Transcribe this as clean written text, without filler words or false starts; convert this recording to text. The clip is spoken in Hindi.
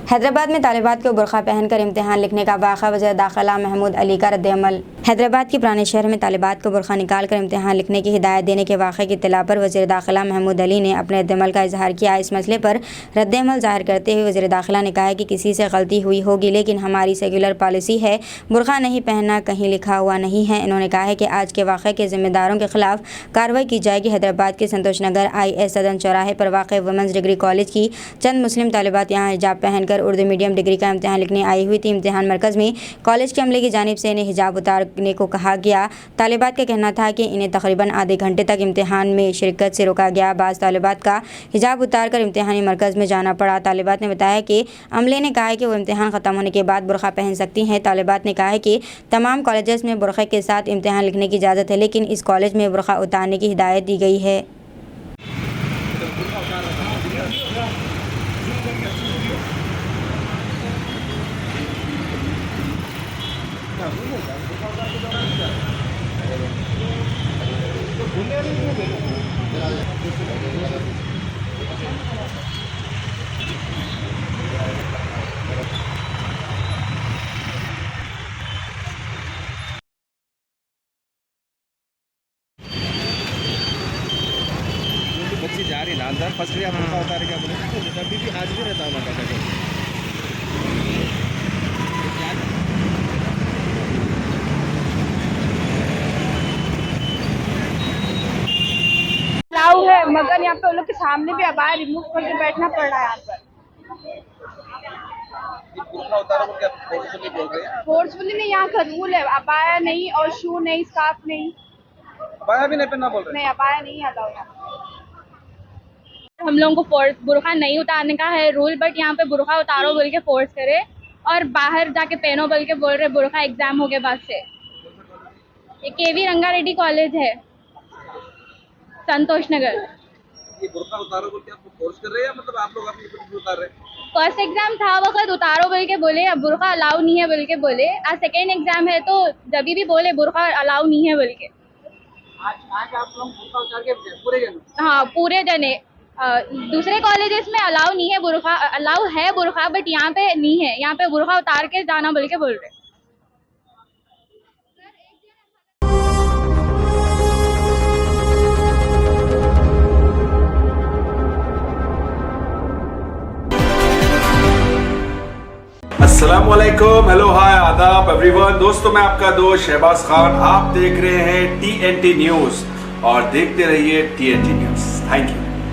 हैदराबाद में तालिबात को बुरखा पहनकर इम्तिहान लिखने का वाक़ा, वज़ीर दाखिला महमूद अली का रद्द-ए-अमल। हैदराबाद के पुराने शहर में तालिबात को बुरखा निकालकर इम्तिहान लिखने की हिदायत देने के वाक़े की इत्तला पर वज़ीर दाखिला महमूद अली ने अपने रद्द-ए-अमल का इजहार किया। इस मसले पर रद्द-ए-अमल ज़ाहिर करते हुए वज़ीर दाखिला ने कहा कि किसी से गलती हुई होगी, लेकिन हमारी सेक्युलर पॉलिसी है, बुरखा नहीं पहनना कहीं लिखा हुआ नहीं है। इन्होंने कहा है कि आज के वाक़े के ज़िम्मेदारों के खिलाफ कार्रवाई की जाएगी। हैदराबाद के संतोष नगर IS सदन चौराहे पर वाक़ वुमेंस डिग्री कॉलेज की चंद मुस्लिम तालिबात यहाँ हिजाब पहनकर उर्दू मीडियम डिग्री का इम्तिहान लिखने आई हुई थी। इम्तिहान मरकज़ में कॉलेज के अमले की जानिब से इन्हें हिजाब उतारने को कहा गया। तालिबात का कहना था कि इन्हें तकरीबन आधे घंटे तक इम्तिहान में शिरकत से रोका गया। बाज़ तालिबात का हिजाब उतारकर इम्तिहानी मरकज़ में जाना पड़ा। तालिबात ने बताया कि अमले ने कहा है कि वो इम्तिहान ख़त्म होने के बाद बुरखा पहन सकती हैं। तालिबात ने कहा है कि तमाम कॉलेजेस में बुरखे के साथ इम्तिहान लिखने की इजाज़त है, लेकिन इस कॉलेज में बुरखा उतारने की हिदायत दी गई है। बच्ची जा रही ना अंदर फर्स्ट ईयर बुरखा उतार के बोले अभी भी आज भी रहता हूँ अलाउ है, मगर यहाँ पे उन लोग के सामने भी अबाया रिमूव करके बैठना पड़ रहा है। यहाँ पर बुरखा उतारो क्या फोर्सफुली बोल रहे हैं? फोर्सफुली नहीं, यहाँ का रूल है, अबाया नहीं और शू नहीं, स्कार्फ नहीं। अबाया भी नहीं पहनना बोल रहे हैं? नहीं, अबाया नहीं अलाउ है। हम लोगों को बुरखा नहीं उतारने का है रूल, बट यहाँ पे बुरखा उतारो बोल के फोर्स करे और बाहर जाके पहनो बोल के बोल रहे बुरखा एग्जाम हो गए बाद से। ये KV रंगारेड्डी कॉलेज है, संतोष नगर। ये बुरखा उतारो बोल के आपको फोर्स कर रहे हैं या मतलब आप लोग अपनी खुद उतार रहे हैं? फर्स्ट एग्जाम था वक्त उतारो बोल के बोले, अब बुरखा अलाउ नहीं है बोल के बोले। आज सेकेंड एग्जाम है तो जब भी बोले बुरखा अलाउ नहीं है बोल के। आज आप लोग बुरखा उतार के पूरे जने? हाँ, पूरे जने। दूसरे कॉलेजेस में अलाउ नहीं है बुरखा, अलाउ है बुरखा बट यहाँ पे नहीं है। यहाँ पे बुरखा उतार के जाना बोल के बोल रहे। अस्सलामुअलैकुम, हेलो, हाय, आदाब एवरीवन। दोस्तों, मैं आपका दोस्त शहबाज खान। आप देख रहे हैं TNT न्यूज़ और देखते रहिए TNT न्यूज़। Thank you.